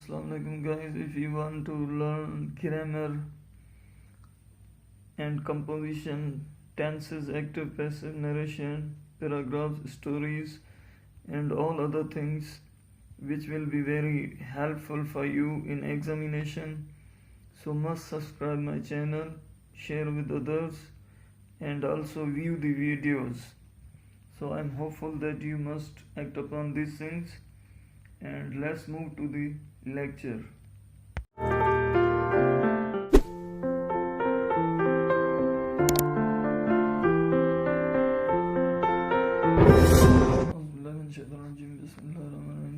Assalamualaikum guys, if you want to learn grammar and composition, tenses, active, passive, narration, paragraphs, stories and all other things which will be very helpful for you in examination, so must subscribe my channel, share with others and also view the videos. So I'm hopeful that you must act upon these things, and let's move to the lecture.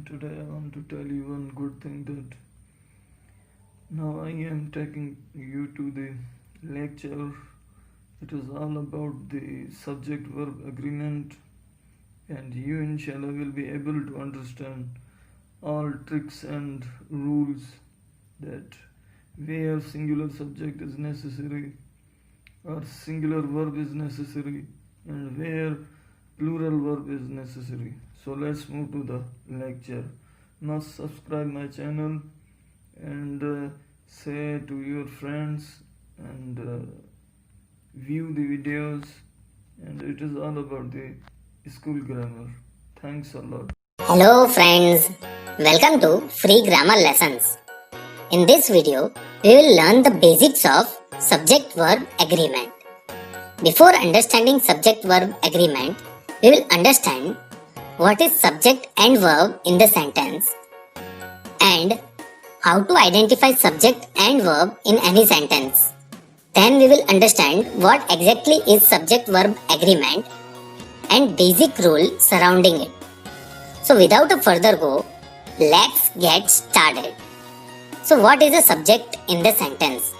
Today I want to tell you one good thing, that now I am taking you to the lecture. It is all about the subject verb agreement, and you inshallah will be able to understand all tricks and rules, that where singular subject is necessary or singular verb is necessary and where plural verb is necessary. So let's move to the lecture. Must subscribe my channel and say to your friends and view the videos, and it is all about the school grammar. Thanks a lot. Hello friends, welcome to Free Grammar Lessons. In this video, we will learn the basics of subject-verb agreement. Before understanding subject-verb agreement, we will understand what is subject and verb in the sentence and how to identify subject and verb in any sentence. Then we will understand what exactly is subject-verb agreement and basic rule surrounding it. So without a further go, let's get started. So what is a subject in the sentence?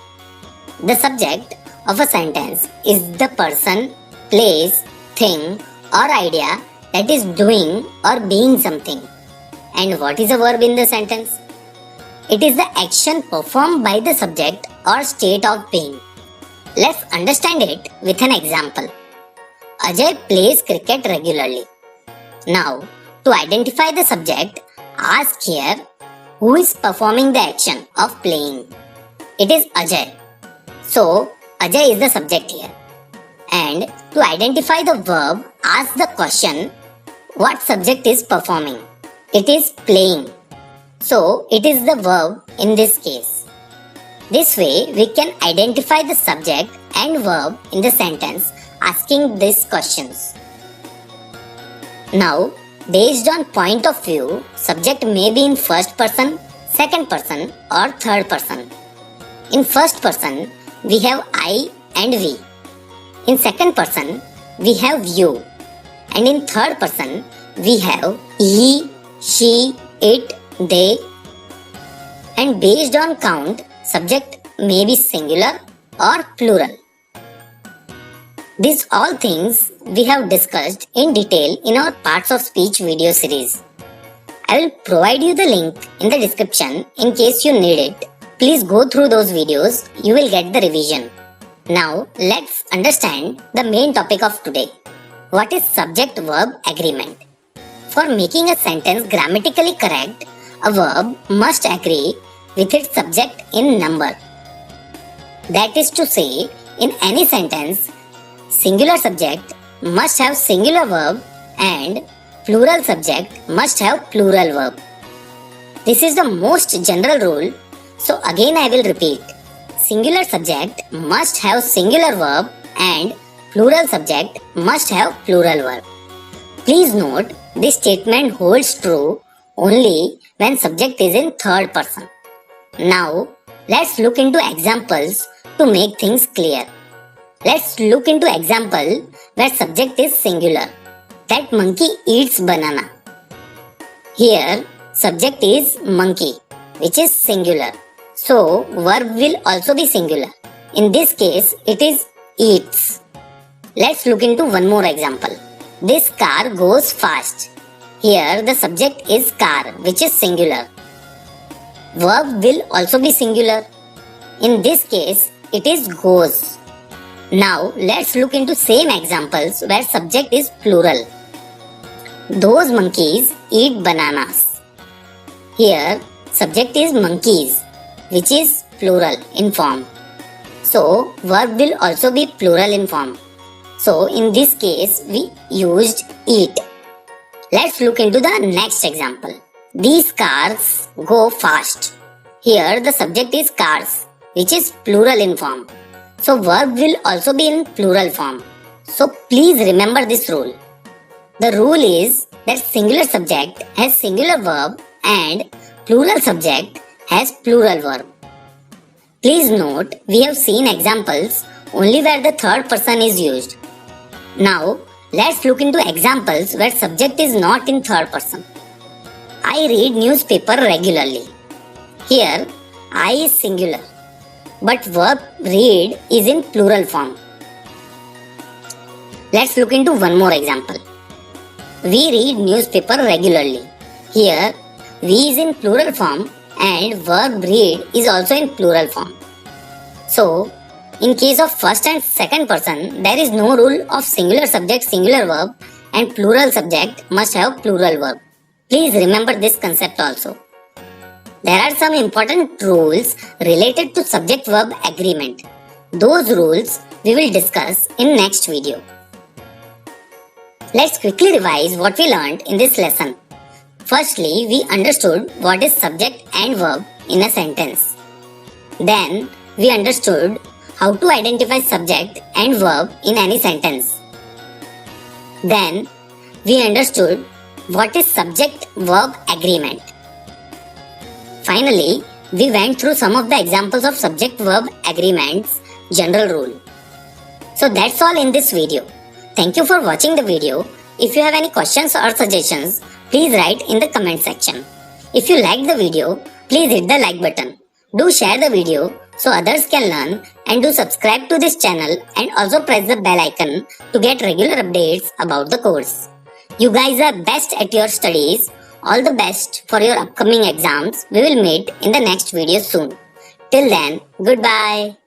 The subject of a sentence is the person, place, thing or idea that is doing or being something. And what is a verb in the sentence? It is the action performed by the subject or state of being. Let's understand it with an example. Ajay plays cricket regularly. Now, to identify the subject, ask here who is performing the action of playing. It is Ajay. So, Ajay is the subject here. And to identify the verb, ask the question what subject is performing. It is playing. So, it is the verb in this case. This way, we can identify the subject and verb in the sentence asking these questions. Now, based on point of view, subject may be in first person, second person or third person. In first person, we have I and we. In second person, we have you. And in third person, we have he, she, it, they. And based on count, subject may be singular or plural. These all things we have discussed in detail in our parts of speech video series. I will provide you the link in the description in case you need it. Please go through those videos, you will get the revision. Now let's understand the main topic of today. What is subject-verb agreement? For making a sentence grammatically correct, a verb must agree with its subject in number. That is to say, in any sentence, singular subject must have singular verb and plural subject must have plural verb. This is the most general rule, so again I will repeat. Singular subject must have singular verb and plural subject must have plural verb. Please note, this statement holds true only when subject is in third person. Now, let's look into examples to make things clear. Let's look into example where subject is singular. That monkey eats banana. Here, subject is monkey, which is singular. So, verb will also be singular. In this case, it is eats. Let's look into one more example. This car goes fast. Here, the subject is car, which is singular. Verb will also be singular. In this case, it is goes. Now, let's look into same examples where subject is plural. Those monkeys eat bananas. Here, subject is monkeys, which is plural in form. So verb will also be plural in form. So in this case we used eat. Let's look into the next example. These cars go fast. Here the subject is cars, which is plural in form. So verb will also be in plural form. So please remember this rule. The rule is that singular subject has singular verb and plural subject has plural verb. Please note, we have seen examples only where the third person is used. Now, let's look into examples where subject is not in third person. I read newspaper regularly. Here, I is singular, but verb read is in plural form. Let's look into one more example. We read newspaper regularly. Here, we is in plural form and verb read is also in plural form. So, in case of first and second person, there is no rule of singular subject, singular verb and plural subject must have plural verb. Please remember this concept also. There are some important rules related to subject-verb agreement. Those rules we will discuss in next video. Let's quickly revise what we learned in this lesson. Firstly, we understood what is subject and verb in a sentence. Then, we understood how to identify subject and verb in any sentence. Then, we understood what is subject-verb agreement. Finally, we went through some of the examples of subject-verb agreements general rule. So that's all in this video. Thank you for watching the video. If you have any questions or suggestions, please write in the comment section. If you liked the video, please hit the like button. Do share the video so others can learn and do subscribe to this channel and also press the bell icon to get regular updates about the course. You guys are best at your studies. All the best for your upcoming exams. We will meet in the next video soon. Till then, goodbye.